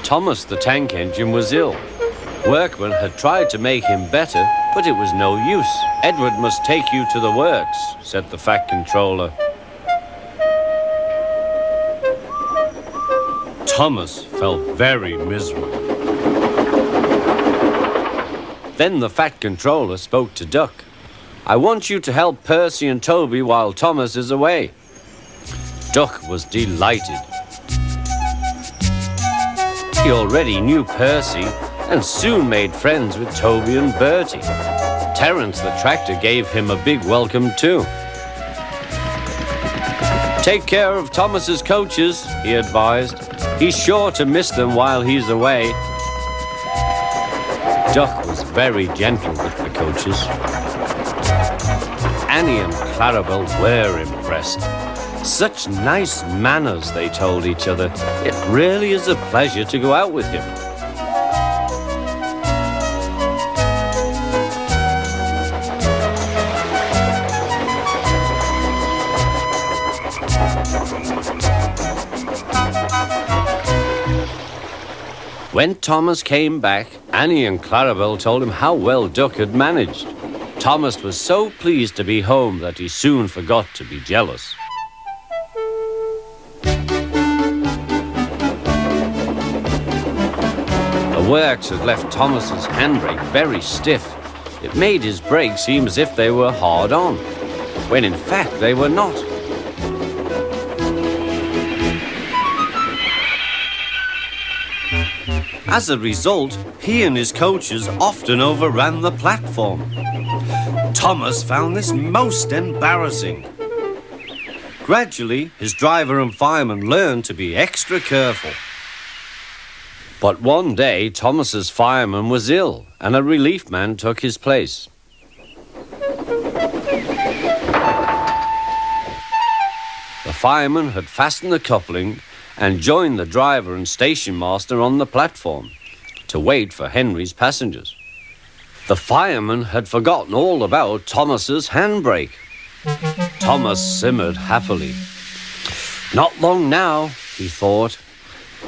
Thomas the tank engine was ill. Workmen had tried to make him better, but it was no use. Edward must take you to the works, said the Fat Controller. Thomas felt very miserable. Then the Fat Controller spoke to Duck. I want you to help Percy and Toby while Thomas is away. Duck was delighted. He already knew Percy and soon made friends with Toby and Bertie. Terence the tractor gave him a big welcome too. Take care of Thomas's coaches, he advised. He's sure to miss them while he's away. Duck was very gentle with the coaches. Annie and Clarabel were impressed. Such nice manners, they told each other. It really is a pleasure to go out with him. When Thomas came back, Annie and Clarabel told him how well Duck had managed. Thomas was so pleased to be home that he soon forgot to be jealous. The works had left Thomas's handbrake very stiff. It made his brakes seem as if they were hard on, when in fact they were not. As a result, he and his coaches often overran the platform. Thomas found this most embarrassing. Gradually, his driver and fireman learned to be extra careful. But one day, Thomas's fireman was ill, and a relief man took his place. The fireman had fastened the coupling and joined the driver and station master on the platform to wait for Henry's passengers. The fireman had forgotten all about Thomas's handbrake. Thomas simmered happily. Not long now, he thought,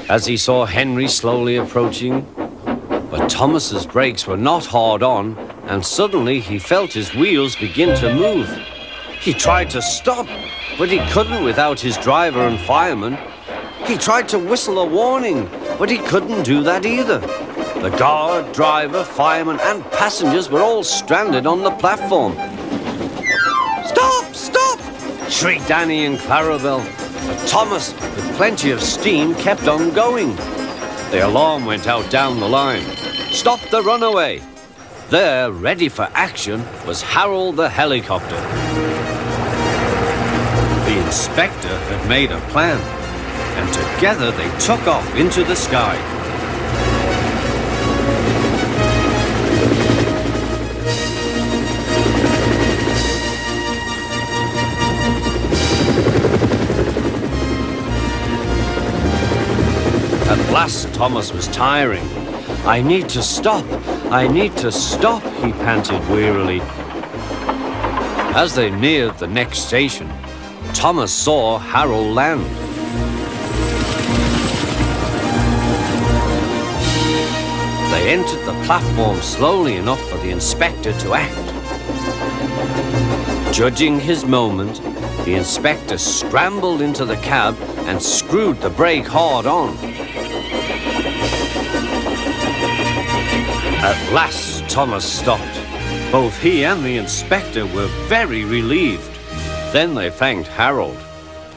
as he saw Henry slowly approaching. But Thomas's brakes were not hard on, and suddenly he felt his wheels begin to move. He tried to stop, but he couldn't without his driver and fireman. He tried to whistle a warning, but he couldn't do that either. The guard, driver, fireman, and passengers were all stranded on the platform. Stop! Stop! Shrieked Annie and Clarabel. But Thomas, with plenty of steam, kept on going. The alarm went out down the line. Stop the runaway! There, ready for action, was Harold the helicopter. The inspector had made a plan, and together they took off into the sky. At last, Thomas was tiring. I need to stop, he panted wearily. As they neared the next station, Thomas saw Harold land. They entered the platform slowly enough for the inspector to act. Judging his moment, the inspector scrambled into the cab and screwed the brake hard on. At last, Thomas stopped. Both he and the inspector were very relieved. Then they thanked Harold.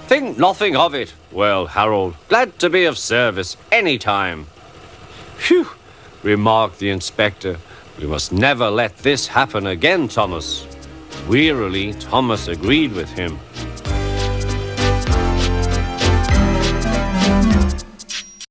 Think nothing of it. Well, Harold, glad to be of service any time. Phew, remarked the inspector. We must never let this happen again, Thomas. Wearily, Thomas agreed with him.